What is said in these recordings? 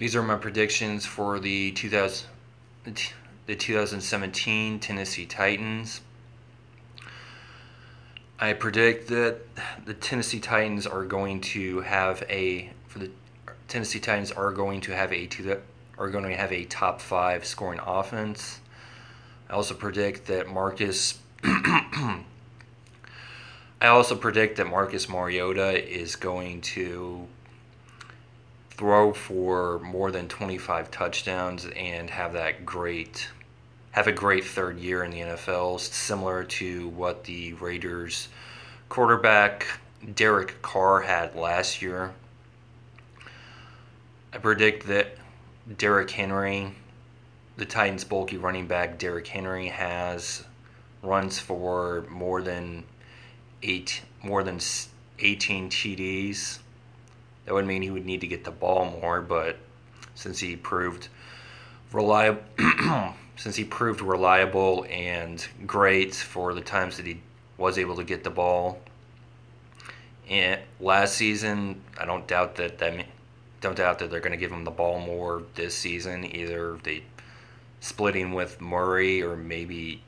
These are my predictions for the 2017 Tennessee Titans. I predict that the Tennessee Titans are going to have a for the Tennessee Titans are going to have a top 5 scoring offense. I also predict that Marcus Mariota is going to throw for more than 25 touchdowns and have a great third year in the NFL, similar to what the Raiders quarterback Derek Carr had last year. I predict that Derrick Henry, the Titans' bulky running back Derrick Henry, runs for more than 18 TDs. That would mean he would need to get the ball more, but since he proved reliable and great for the times that he was able to get the ball. And last season, I don't doubt that they're going to give him the ball more this season. Either they splitting with Murray, or maybe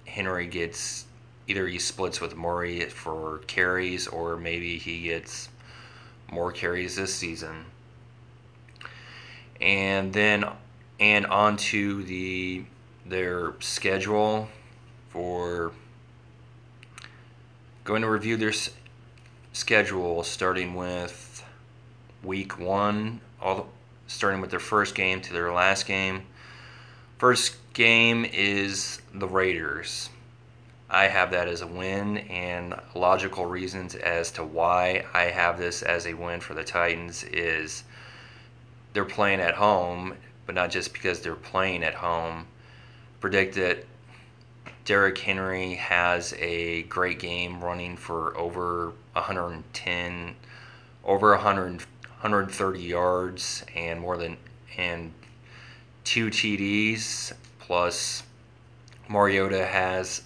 he splits with Murray for carries, or maybe he gets more carries this season. And on to their schedule. For going to review their schedule, starting with week 1, starting with their first game to their last game. First game is the Raiders. I have that as a win, and logical reasons as to why I have this as a win for the Titans is they're playing at home, but not just because they're playing at home. Predict that Derrick Henry has a great game, running for over 130 yards and and 2 TDs. Plus, Mariota has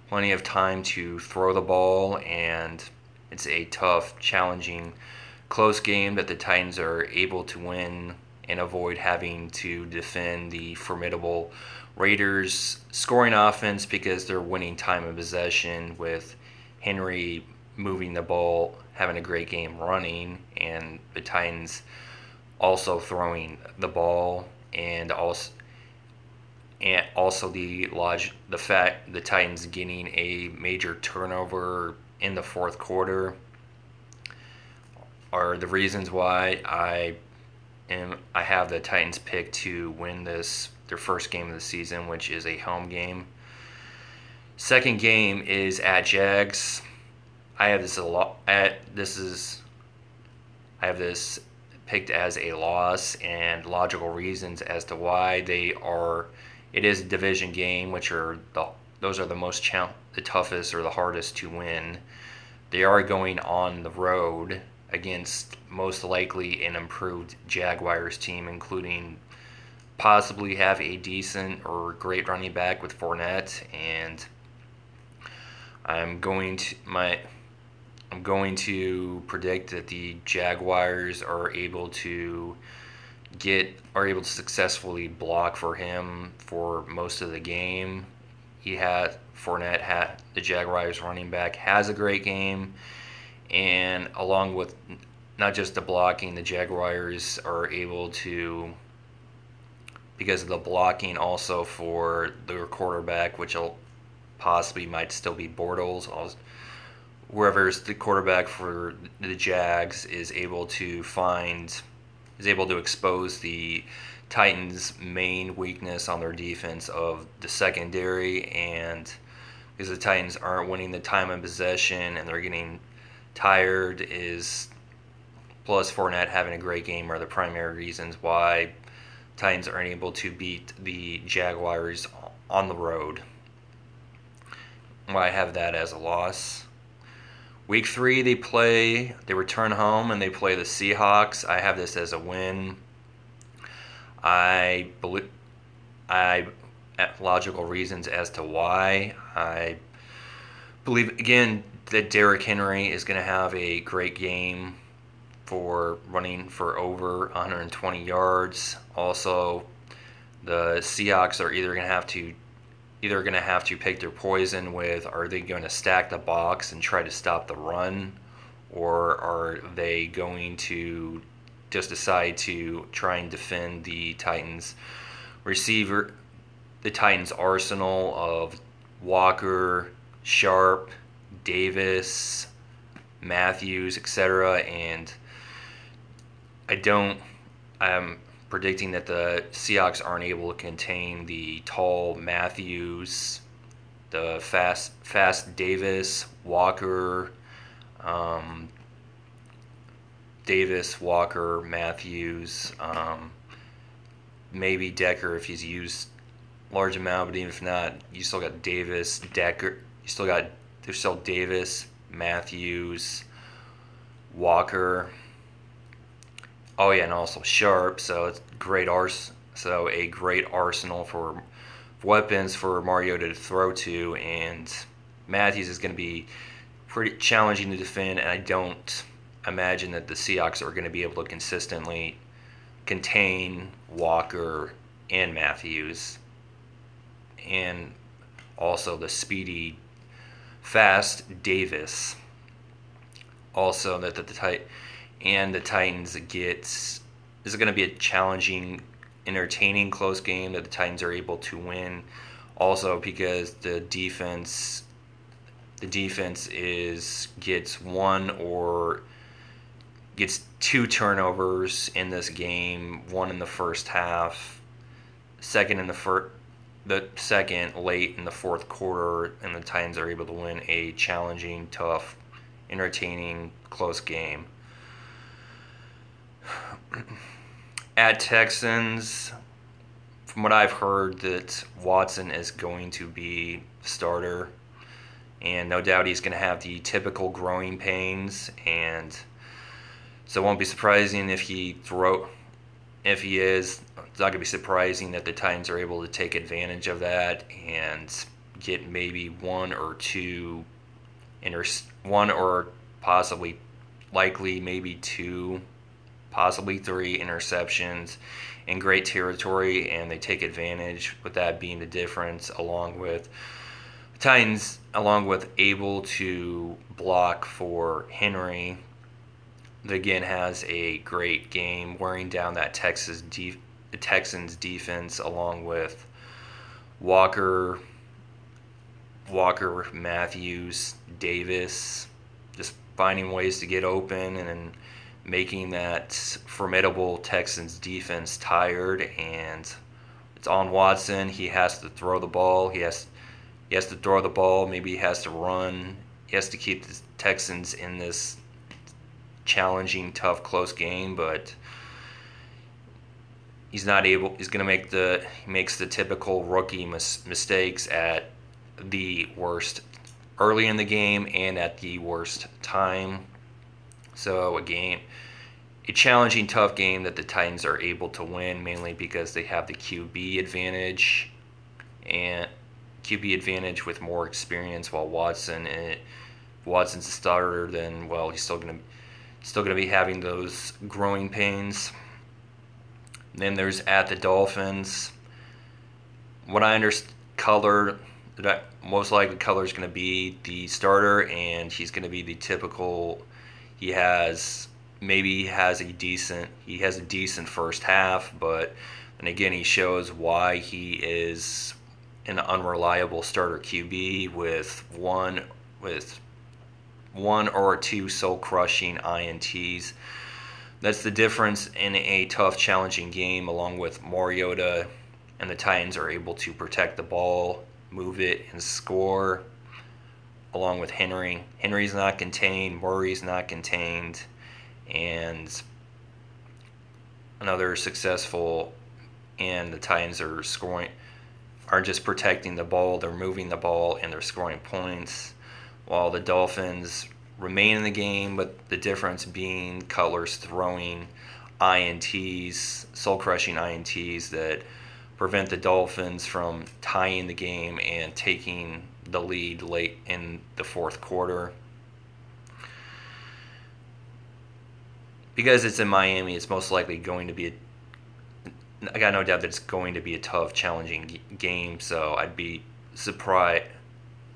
plenty of time to throw the ball, and it's a tough, challenging, close game that the Titans are able to win and avoid having to defend the formidable Raiders scoring offense, because they're winning time of possession with Henry moving the ball, having a great game running, and the Titans also throwing the ball, and also the fact the Titans getting a major turnover in the fourth quarter are the reasons why I have the Titans pick to win their first game of the season, which is a home game. Second game is at Jags. I have this picked as a loss, and logical reasons as to why it is a division game, those are the toughest or the hardest to win. They are going on the road against most likely an improved Jaguars team, including possibly have a decent or great running back with Fournette, and I'm going to predict that the Jaguars are able to successfully block for him for most of the game. The Jaguars running back, has a great game, and along with not just the blocking, the Jaguars are able to, because of the blocking also for their quarterback, which might still be Bortles, whoever's the quarterback for the Jags is able to expose the Titans' main weakness on their defense of the secondary, and because the Titans aren't winning the time of possession and they're getting tired, plus Fournette having a great game are the primary reasons why Titans aren't able to beat the Jaguars on the road. I have that as a loss. Week 3, they return home and they play the Seahawks. I have this as a win. I logical reasons as to why. I believe, again, that Derrick Henry is going to have a great game for running for over 120 yards. Also, the Seahawks are either going to have to pick their poison with, are they going to stack the box and try to stop the run, or are they going to just decide to try and defend the Titans arsenal of Walker, Sharp, Davis, Matthews, etc. And I'm predicting that the Seahawks aren't able to contain the tall Matthews, the fast Davis, Walker, Matthews, maybe Decker if he's used large amount, but even if not, you still got Davis, Decker, there's still Davis, Matthews, Walker. Oh yeah, and also Sharp. So it's a great arsenal for weapons for Mariota to throw to, and Matthews is going to be pretty challenging to defend. And I don't imagine that the Seahawks are going to be able to consistently contain Walker and Matthews, and also the speedy, fast Davis. Also, that the Titans this is going to be a challenging, entertaining, close game that the Titans are able to win. Also, because the defense gets two turnovers in this game. One in the first half, the second late in the fourth quarter, and the Titans are able to win a challenging, tough, entertaining, close game. At Texans, from what I've heard, that Watson is going to be starter, and no doubt he's going to have the typical growing pains, and so it won't be surprising if he is. It's not going to be surprising that the Titans are able to take advantage of that and get maybe one or maybe two, possibly three interceptions in great territory, and they take advantage, with that being the difference, along with able to block for Henry, that again has a great game, wearing down that Texans defense, along with Walker, Matthews, Davis, just finding ways to get open and then making that formidable Texans defense tired. And it's on Watson. He has to throw the ball. He has to throw the ball. Maybe he has to run. He has to keep the Texans in this challenging, tough, close game, but he's not able. He makes the typical rookie mistakes at the worst, early in the game and at the worst time. So a challenging, tough game that the Titans are able to win, mainly because they have the QB advantage with more experience, while Watson's a starter, then he's still gonna be having those growing pains. Then there's at the Dolphins. What I understand, most likely color is going to be the starter, and he's going to be the typical. He has a decent first half, but then again he shows why he is an unreliable starter QB with one or two soul-crushing INTs. That's the difference in a tough, challenging game, along with Mariota, and the Titans are able to protect the ball, move it, and score, along with Henry. Henry's not contained, Murray's not contained, and another successful, and the Titans are just protecting the ball, they're moving the ball, and they're scoring points, while the Dolphins remain in the game, but the difference being Cutler's throwing INTs, soul-crushing INTs that prevent the Dolphins from tying the game and taking the lead late in the fourth quarter. because it's in Miami, it's most likely going to be I got no doubt that it's going to be a tough, challenging game. So I'd be surprised.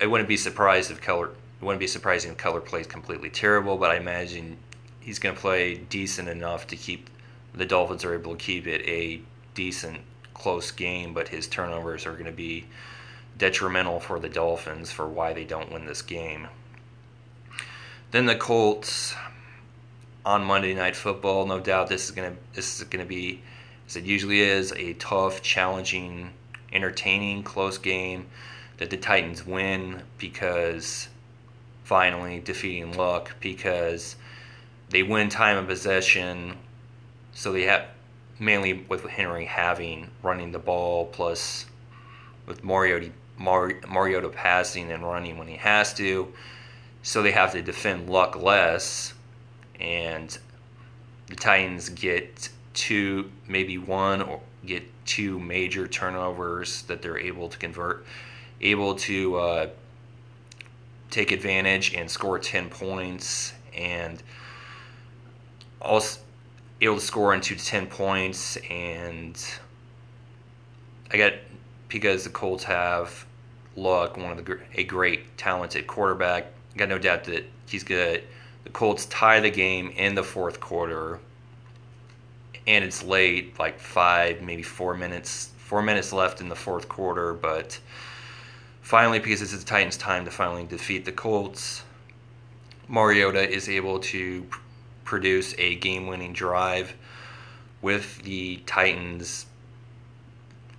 I wouldn't be surprised if Keller. It wouldn't be surprising if Keller plays completely terrible, but I imagine he's going to play decent enough to keep the Dolphins are able to keep it a decent, close game. But his turnovers are going to be detrimental for the Dolphins for why they don't win this game. Then the Colts on Monday Night Football. No doubt this is going to be, as it usually is, a tough, challenging, entertaining, close game that the Titans win because finally defeating Luck, because they win time of possession, so they have mainly with Henry running the ball, plus with Mariota passing and running when he has to, so they have to defend Luck less, and the Titans get two, maybe one, or get two major turnovers that they're able to convert, able to take advantage and score 10 points, and also able to score into 10 points. And because the Colts have Luck, a great, talented quarterback, I got no doubt that he's good. The Colts tie the game in the fourth quarter, and it's late, like 4 minutes left in the fourth quarter, but finally, because it's the Titans' time to finally defeat the Colts, Mariota is able to produce a game-winning drive with the Titans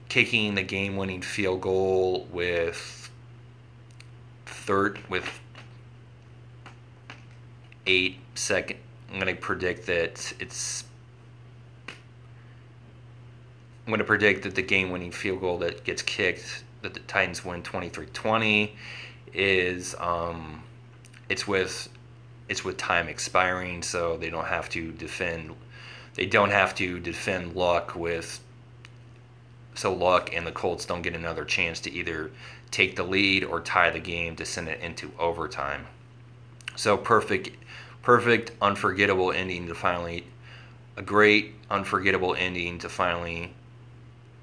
kicking the game-winning field goal with 8 seconds. I'm going to predict that the game-winning field goal that gets kicked, that the Titans win 23-20, is it's with time expiring, so they don't have to defend. They don't have to defend Luck so Luck and the Colts don't get another chance to either take the lead or tie the game to send it into overtime. So perfect, unforgettable ending to finally a great unforgettable ending to finally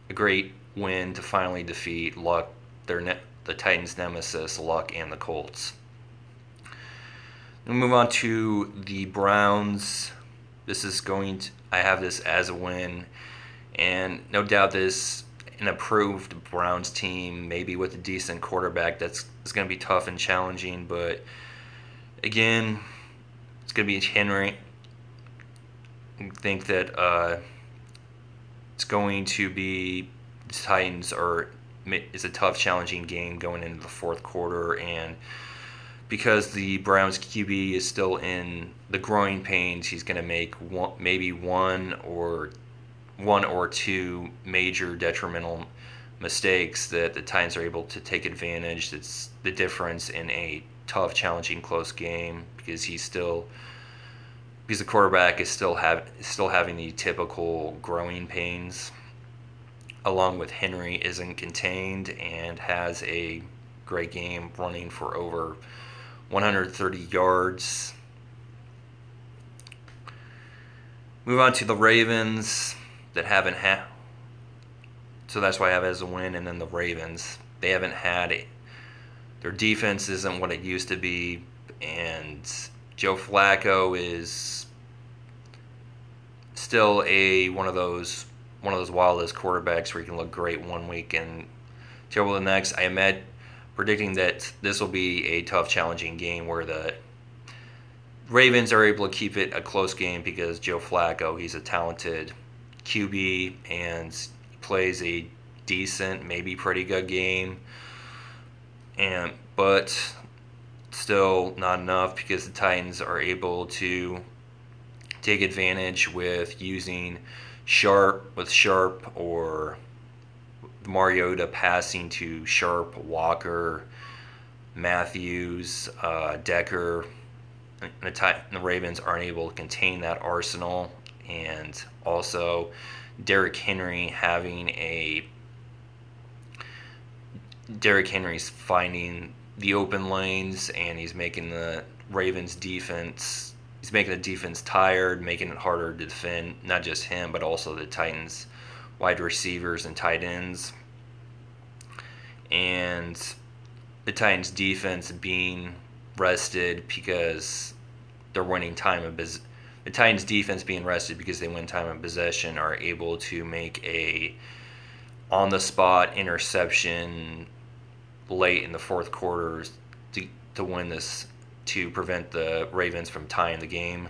a great win to finally defeat Luck, the Titans' nemesis, Luck, and the Colts. We'll move on to the Browns. I have this as a win, and no doubt this an improved Browns team, maybe with a decent quarterback. It's going to be tough and challenging, but again, it's going to be Henry. I think that it's going to be the Titans is a tough, challenging game going into the fourth quarter, and because the Browns QB is still in the growing pains, he's going to make maybe one or two major detrimental mistakes that the Titans are able to take advantage. That's the difference in a tough, challenging, close game, because the quarterback is still having the typical growing pains, along with Henry isn't contained and has a great game running for over 130 yards. Move on to the Ravens that haven't had. So that's why I have it as a win. And then the Ravens, they haven't had it. Their defense isn't what it used to be, and Joe Flacco is still one of those wildest quarterbacks where he can look great one week and terrible the next. I am predicting that this will be a tough, challenging game where the Ravens are able to keep it a close game because Joe Flacco, he's a talented QB and he plays a decent, maybe pretty good game, but still not enough because the Titans are able to take advantage with using Sharp or Mariota passing to Sharp, Walker, Matthews, Decker. And the Ravens aren't able to contain that arsenal, and also Derrick Henry's finding the open lanes, and he's making the Ravens defense he's making the defense tired, making it harder to defend, not just him, but also the Titans wide receivers and tight ends. And the Titans defense being rested because they're winning time of the Titans defense being rested because they win time of possession are able to make a on the spot interception late in the fourth quarter to win this, to prevent the Ravens from tying the game.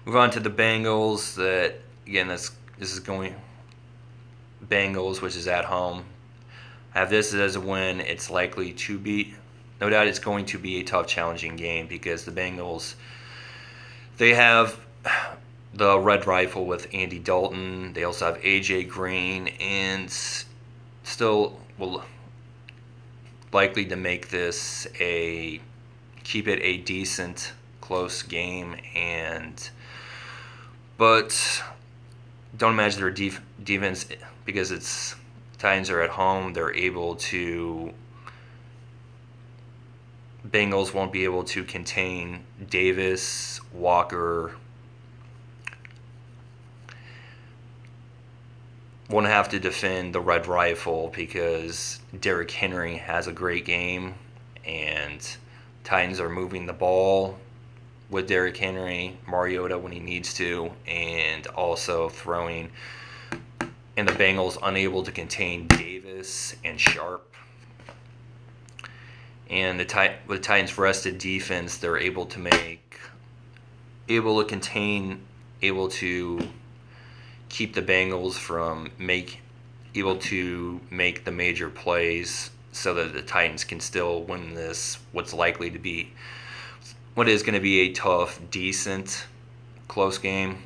Move on to the Bengals. That again, this is going Bengals, which is at home. I have this as a win. It's likely to be, no doubt, it's going to be a tough, challenging game because the Bengals, they have the Red Rifle with Andy Dalton. They also have AJ Green, and still will likely to make this keep it a decent, close game. But don't imagine their defense, because it's Titans are at home. Bengals won't be able to contain Davis, Walker. Won't have to defend the Red Rifle because Derrick Henry has a great game, and Titans are moving the ball with Derrick Henry, Mariota when he needs to, and also throwing. And the Bengals unable to contain Davis and Sharp. And with the Titans' rested defense, they're able to keep the Bengals from able to make the major plays, so that the Titans can still win this. What is going to be a tough, decent, close game.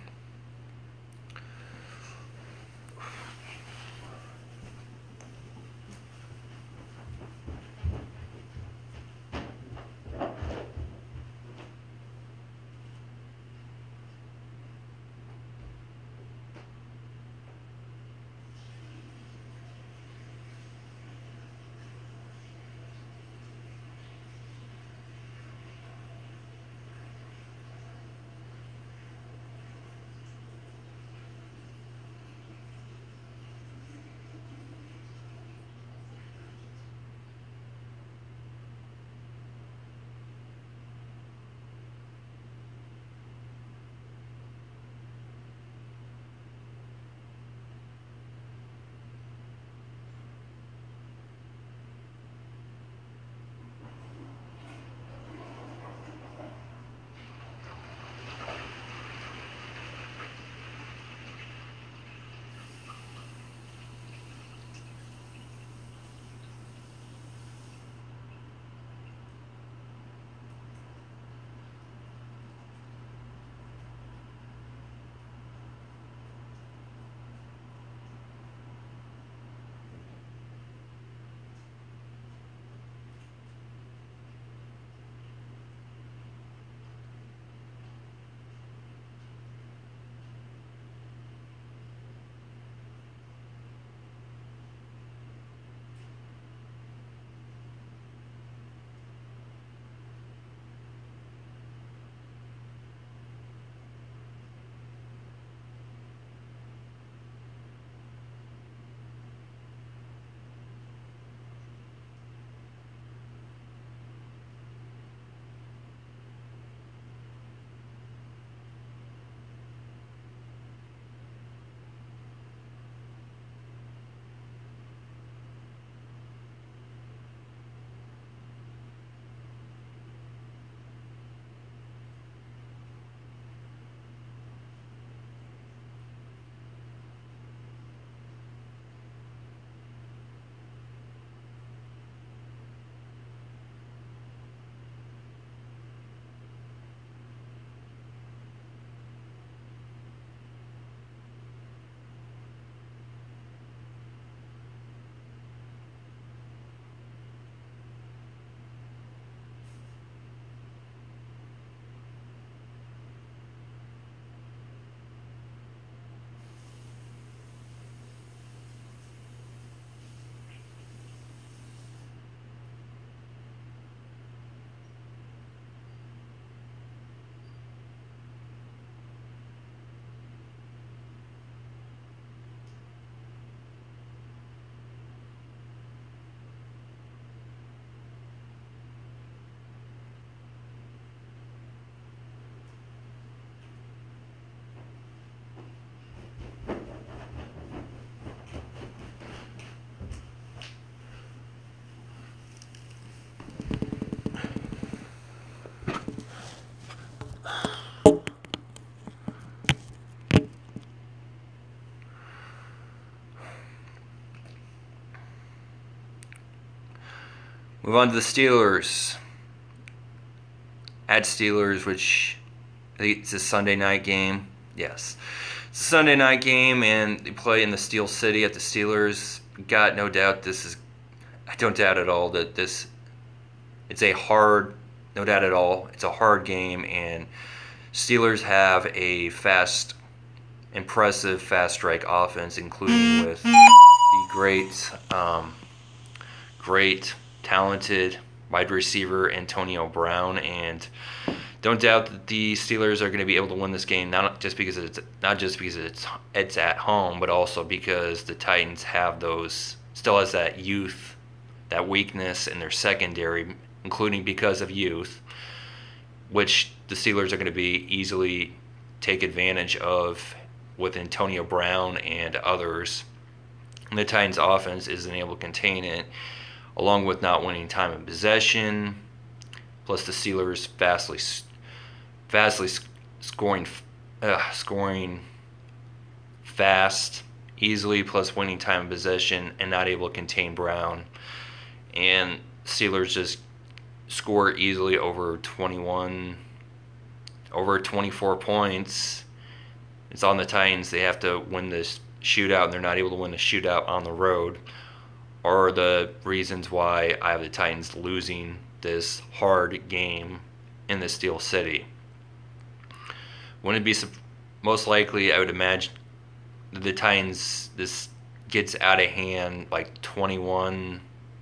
Move on to the Steelers. At Steelers, which I think it's a Sunday night game. Yes. It's a Sunday night game, and they play in the Steel City at the Steelers. Got no doubt I don't doubt at all that it's a hard game, and Steelers have a impressive fast strike offense, including with the great, talented wide receiver Antonio Brown, and don't doubt that the Steelers are going to be able to win this game. Not just because it's at home, but also because the Titans still has that youth, that weakness in their secondary, including because of youth, which the Steelers are going to be easily take advantage of with Antonio Brown and others. And the Titans' offense isn't able to contain it, along with not winning time of possession, plus the Steelers vastly scoring fast, easily, plus winning time of possession and not able to contain Brown. And Steelers just score easily over 24 points. It's on the Titans. They have to win this shootout, and they're not able to win the shootout on the road, are the reasons why I have the Titans losing this hard game in the Steel City. Wouldn't it be most likely, I would imagine, the Titans, this gets out of hand like 21.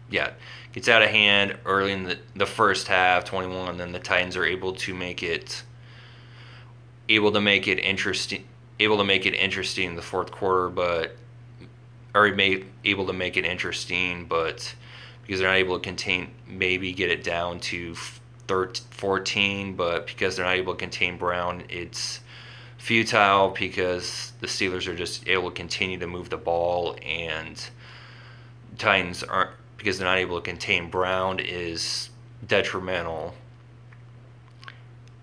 Yeah, gets out of hand early in the first half, 21, and then the Titans are able to make it interesting in the fourth quarter, but able to make it interesting, but because they're not able to maybe get it down to 14, but because they're not able to contain Brown, it's futile because the Steelers are just able to continue to move the ball, and Titans aren't, because they're not able to contain Brown, is detrimental.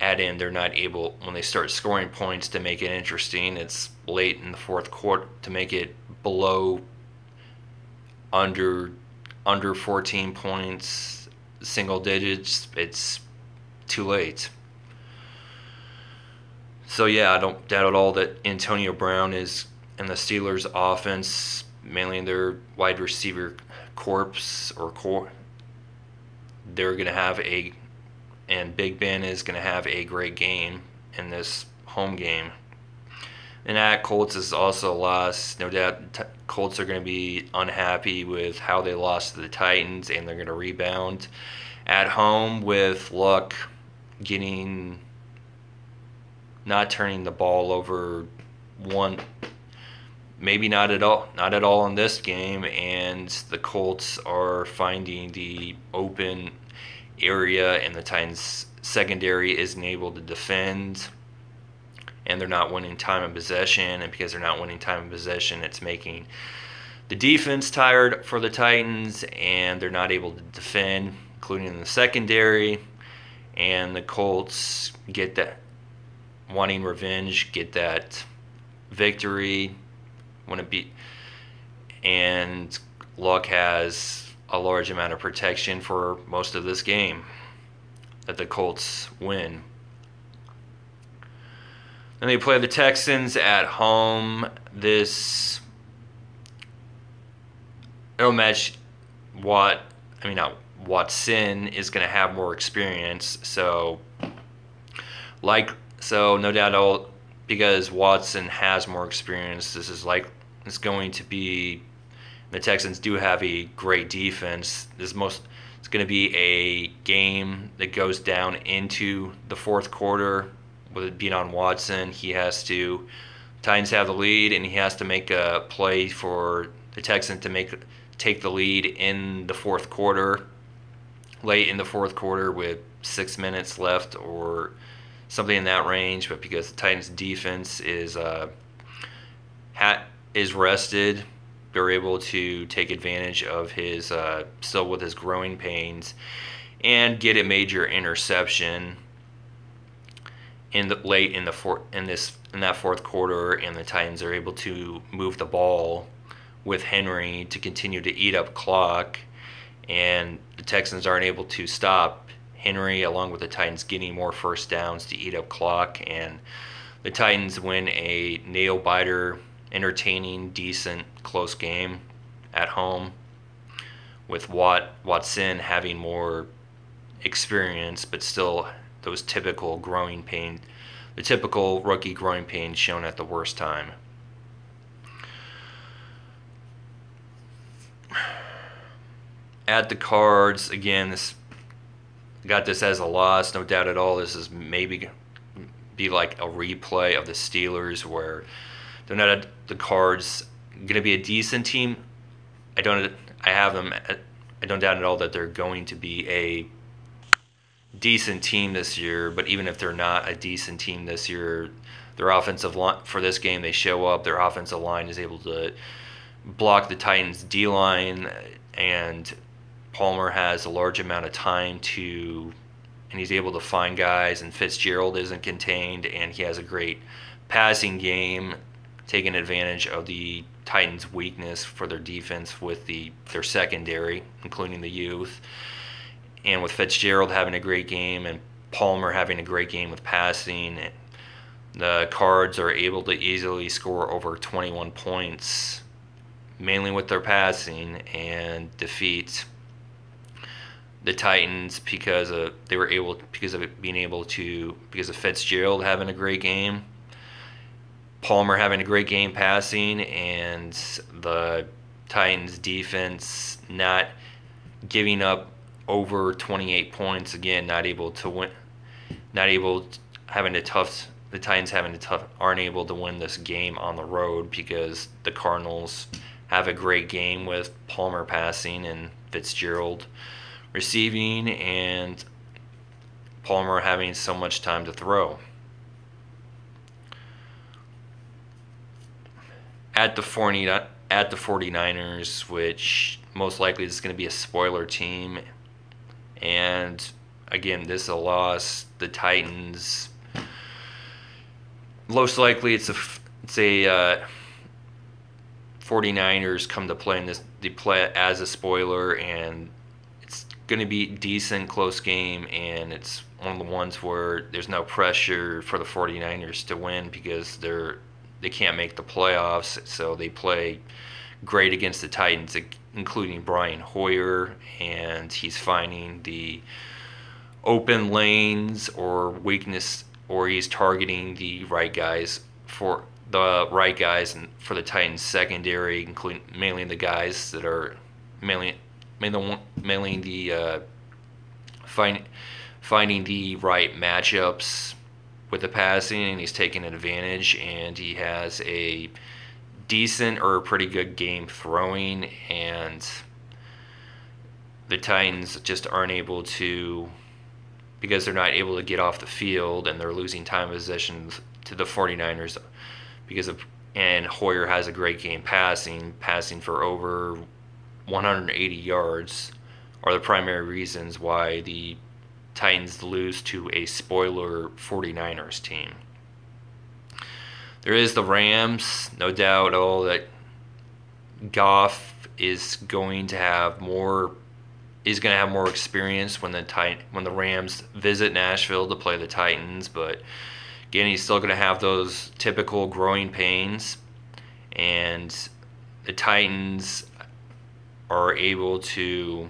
Add in, they're not able, when they start scoring points, to make it interesting. It's late in the fourth quarter to make it under 14 points, single digits. It's too late. So yeah, I don't doubt at all that Antonio Brown is in the Steelers' offense, mainly in their wide receiver core. They're going to have and Big Ben is going to have a great game in this home game. And at Colts is also lost. No doubt Colts are going to be unhappy with how they lost to the Titans, and they're going to rebound at home with Luck not turning the ball over maybe not at all in this game, and the Colts are finding the open area, and the Titans secondary isn't able to defend, and they're not winning time of possession, and because they're not winning time of possession, it's making the defense tired for the Titans, and they're not able to defend, including in the secondary, and the Colts get that, wanting revenge, get that victory, and Luck has a large amount of protection for most of this game that the Colts win. Then they play the Texans at home. Watson is going to have more experience, so no doubt because Watson has more experience, it's going to be, the Texans do have a great defense. It's going to be a game that goes down into the fourth quarter with it being on Watson. Titans have the lead, and he has to make a play for the Texans to take the lead in the fourth quarter, late in the fourth quarter with 6 minutes left or something in that range. But because the Titans' defense is rested, they're able to take advantage of his still with his growing pains and get a major interception in that fourth quarter, and the Titans are able to move the ball with Henry to continue to eat up clock, and the Texans aren't able to stop Henry, along with the Titans getting more first downs to eat up clock, and the Titans win a nail-biter, entertaining, decent, close game at home, with Watson having more experience, but still those typical growing pain, the typical rookie growing pains shown at the worst time. At the Cards, again, this got this as a loss, no doubt at all. This is maybe be like a replay of the Steelers, where they're not the Cards going to be a decent team. I don't doubt at all that they're going to be a decent team this year. But even if they're not a decent team this year, their offensive line for this game, they show up. Their offensive line is able to block the Titans' D-line, and Palmer has a large amount of time and he's able to find guys, and Fitzgerald isn't contained, and he has a great passing game, taking advantage of the Titans' weakness for their defense with their secondary, including the youth. And with Fitzgerald having a great game and Palmer having a great game with passing, the Cards are able to easily score over 21 points, mainly with their passing, and defeat the Titans because of Fitzgerald having a great game, Palmer having a great game passing, and the Titans having aren't able to win this game on the road because the Cardinals have a great game with Palmer passing and Fitzgerald receiving, and Palmer having so much time to throw. At the 49ers, which most likely is going to be a spoiler team, and again, this is a loss. The Titans, most likely it's a 49ers come to play in this. They play as a spoiler, and it's going to be a decent, close game, and it's one of the ones where there's no pressure for the 49ers to win because they can't make the playoffs, so they play great against the Titans, including Brian Hoyer, and he's finding the open lanes or weakness, or he's targeting the right guys and for the Titans secondary, including mainly the guys that are mainly the finding the right matchups with the passing, and he's taking advantage, and he has a decent or pretty good game throwing, and the Titans just aren't able to, because they're not able to get off the field, and they're losing time possessions to the 49ers and Hoyer has a great game passing for over 180 yards, are the primary reasons why the Titans lose to a spoiler 49ers team. There is the Rams, no doubt at all that Goff is going to have more experience when the Rams visit Nashville to play the Titans, but again, he's still going to have those typical growing pains, and the Titans are able to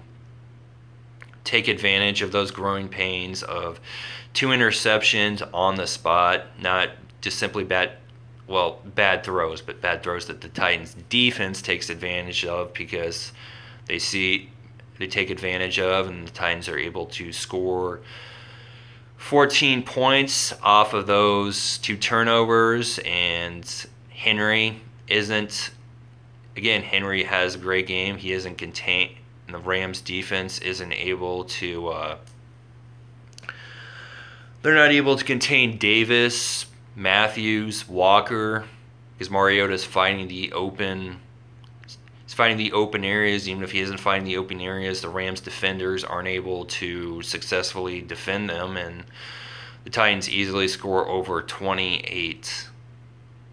take advantage of those growing pains of 2 interceptions on the spot, not just simply bad throws, but bad throws that the Titans defense takes advantage of because they take advantage of, and the Titans are able to score 14 points off of those 2 turnovers, and Henry has a great game. He isn't contained, and the Rams defense isn't able to they're not able to contain Davis, Matthews, Walker, because Mariota's finding the open areas. Even if he isn't finding the open areas, the Rams defenders aren't able to successfully defend them, and the Titans easily score over 28.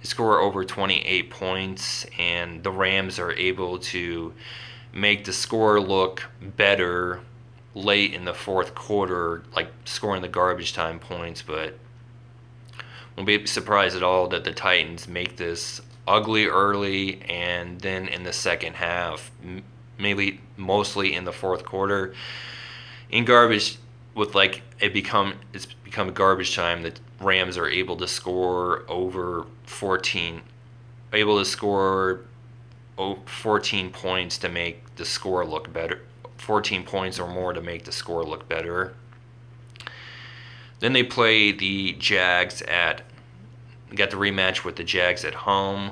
They score over 28 points, and the Rams are able to make the score look better late in the fourth quarter, like scoring the garbage time points, but won't be surprised at all that the Titans make this ugly early, and then in the second half, maybe mostly in the fourth quarter, in garbage, with like it's become garbage time. The Rams are able to score over 14, able to score 14 points to make the score look better. 14 points or more to make the score look better. Then they play the Jags got the rematch with the Jags at home.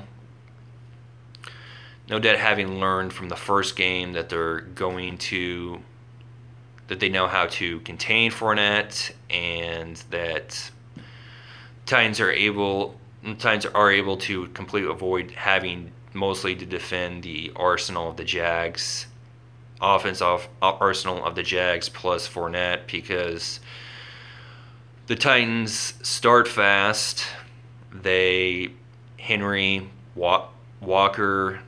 No doubt, having learned from the first game that they know how to contain Fournette, and that Titans are able to completely avoid having mostly to defend the arsenal of the Jags, offensive arsenal of the Jags plus Fournette, because the Titans start fast. Henry, Walker,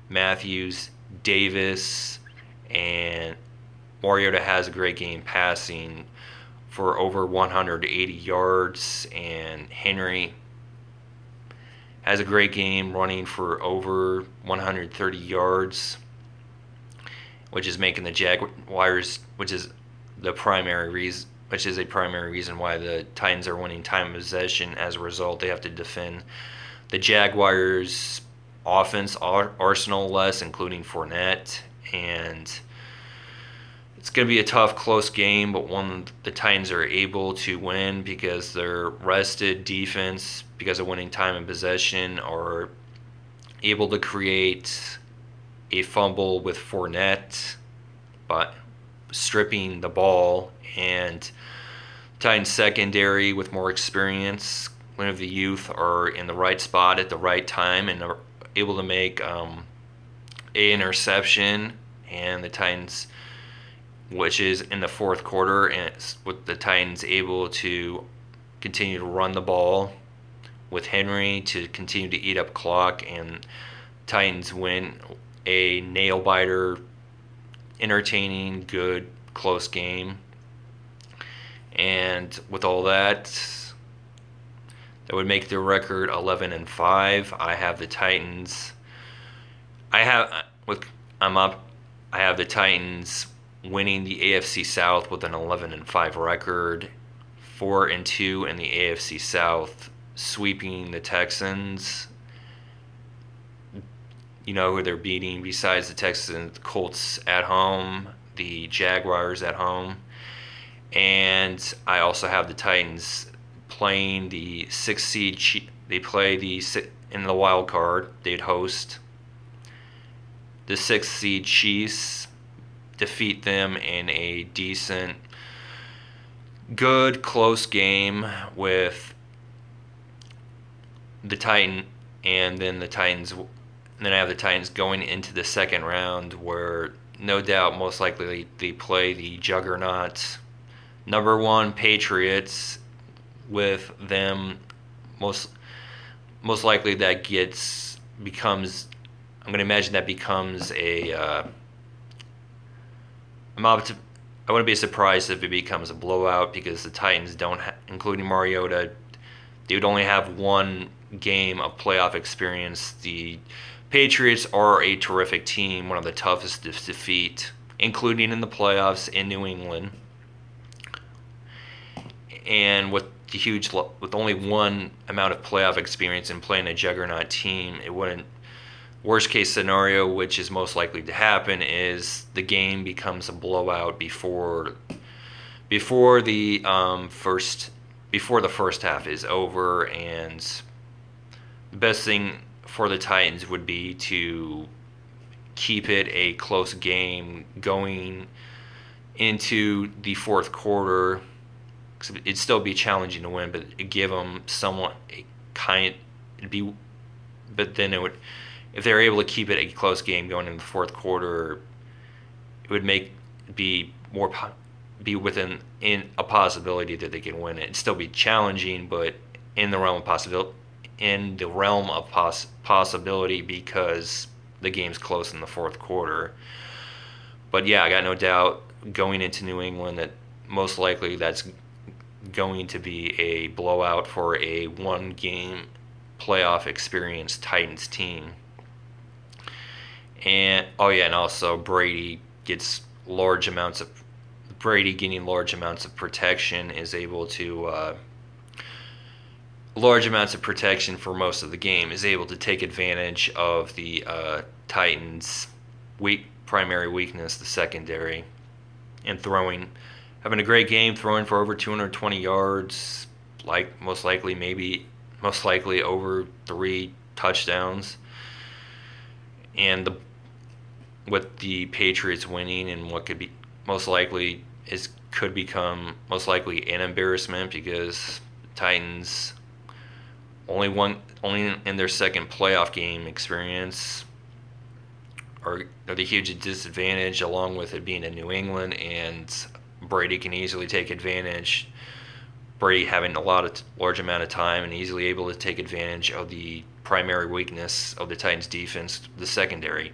Matthews, Davis, and Mariota has a great game passing for over 180 yards, and Henry has a great game running for over 130 yards, which is making the Jaguars, which is a primary reason why the Titans are winning time of possession. As a result, they have to defend the Jaguars' offense arsenal less, including Fournette, and it's going to be a tough, close game, but one the Titans are able to win because their rested defense, because of winning time and possession, are able to create a fumble with Fournette by stripping the ball, and Titans secondary with more experience, one of the youth, are in the right spot at the right time and are able to make a interception, and the Titans, which is in the fourth quarter, and with the Titans able to continue to run the ball with Henry to continue to eat up clock, and Titans win a nail biter, entertaining, good, close game. And with all that would make their record 11-5. I have the Titans. I have the Titans winning the AFC South with an 11-5 record, 4-2 in the AFC South, sweeping the Texans. You know who they're beating besides the Texans? The Colts at home, the Jaguars at home, and I also have the Titans playing the 6th seed. They play in the wild card. They'd host the 6th seed Chiefs, defeat them in a decent, good, close game with the Titan, and then I have the Titans going into the second round, where no doubt most likely they play the juggernaut number 1 Patriots. With them, most likely that becomes. I'm going to imagine that becomes a. I wouldn't be surprised if it becomes a blowout, because the Titans don't, including Mariota, they would only have one game of playoff experience. The Patriots are a terrific team, one of the toughest to defeat, including in the playoffs in New England. And with only one amount of playoff experience and playing a juggernaut team, it wouldn't. Worst case scenario, which is most likely to happen, is the game becomes a blowout before the first half is over, and the best thing for the Titans would be to keep it a close game going into the fourth quarter. It'd still be challenging to win, but it'd give them somewhat but then it would, if they're able to keep it a close game going into the fourth quarter, it would be within a possibility that they can win it. It'd still be challenging, but in the realm of possibility, because the game's close in the fourth quarter. But yeah, I got no doubt going into New England that most likely that's going to be a blowout for a one-game playoff experienced Titans team. And and also Brady getting large amounts of protection is able to large amounts of protection for most of the game, is able to take advantage of the Titans' primary weakness, the secondary, and having a great game, throwing for over 220 yards, most likely over 3 touchdowns, and with the Patriots winning and what could be could become most likely an embarrassment, because the Titans only in their second playoff game experience are the huge disadvantage, along with it being in New England, and Brady can easily take advantage. Brady having large amount of time and easily able to take advantage of the primary weakness of the Titans defense, the secondary.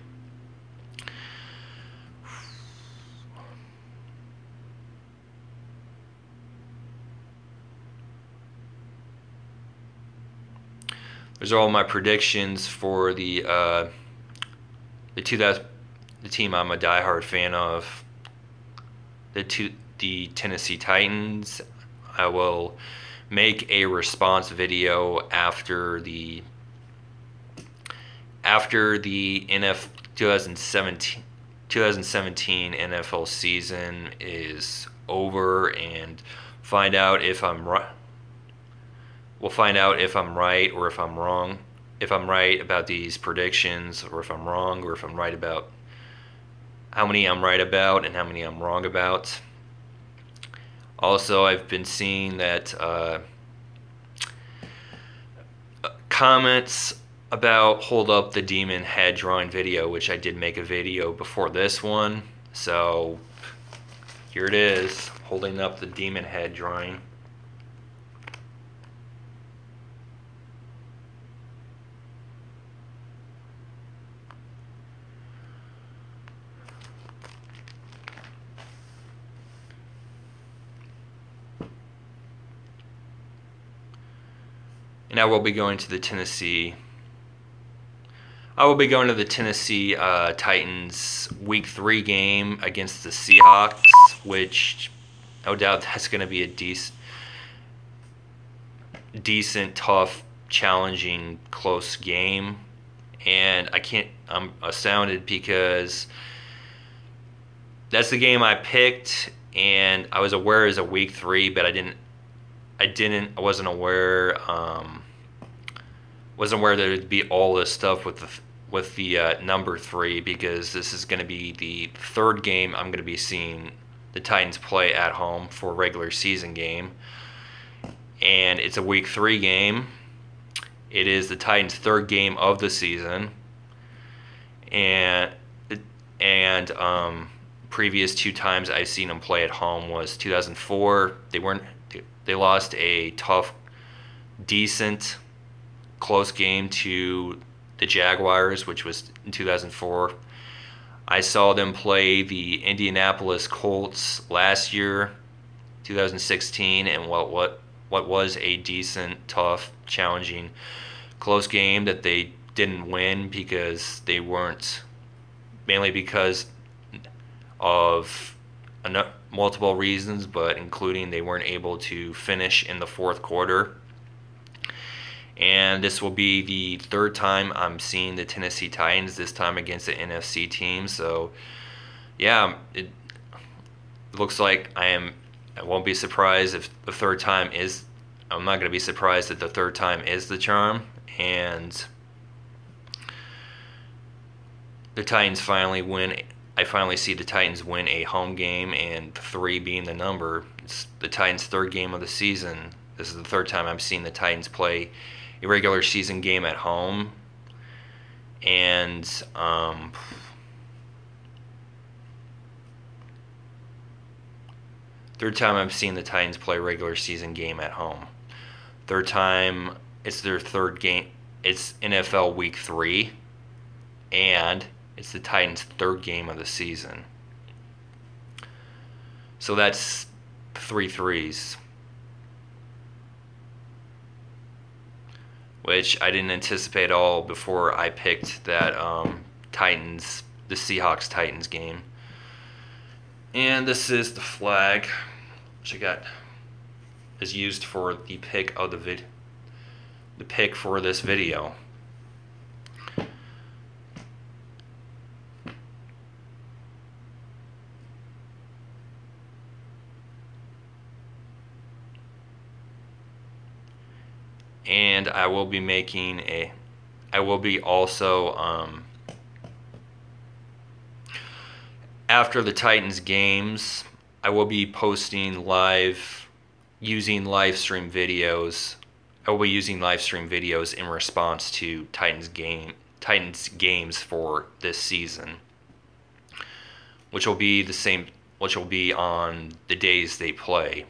Those are all my predictions for the team I'm a diehard fan of, the Tennessee Titans. I will make a response video after the 2017 NFL season is over, and find out if I'm right. We'll find out if I'm right or if I'm wrong. If I'm right about these predictions, or if I'm wrong, or if I'm right about how many I'm right about and how many I'm wrong about. Also, I've been seeing that comments about Hold Up the Demon Head drawing video, which I did make a video before this one. So here it is, holding up the demon head drawing. And I will be going to the Tennessee Titans Week 3 game against the Seahawks, which no doubt that's going to be a decent, tough, challenging, close game. And I'm astounded because that's the game I picked, and I was aware it was a Week 3, but I wasn't aware that it'd be all this stuff with the number 3, because this is going to be the third game I'm going to be seeing the Titans play at home for a regular season game, and it's a Week 3 game. It is the Titans' third game of the season, and previous 2 times I've seen them play at home was 2004. They lost a tough, decent, close game to the Jaguars, which was in 2004. I saw them play the Indianapolis Colts last year, 2016, and what was a decent, tough, challenging, close game that they didn't win because mainly because of multiple reasons, but including they weren't able to finish in the fourth quarter. And this will be the third time I'm seeing the Tennessee Titans, this time against the NFC team. So yeah, it looks like I won't be surprised if the third time is, I'm not going to be surprised that the third time is the charm, and the Titans finally win. I finally see the Titans win a home game, and 3 being the number. It's the Titans' third game of the season. This is the third time I've seen the Titans play a regular season game at home. And third time I've seen the Titans play a regular season game at home. Third time, it's their third game. It's NFL Week 3. and it's the Titans' third game of the season. So that's 3 threes, which I didn't anticipate at all before I picked that the Seahawks-Titans game. And this is the flag, which is used for the pick of the pick for this video. And I will be also after the Titans games, I will be posting using live stream videos. I will be using live stream videos in response to Titans games for this season, which will be on the days they play.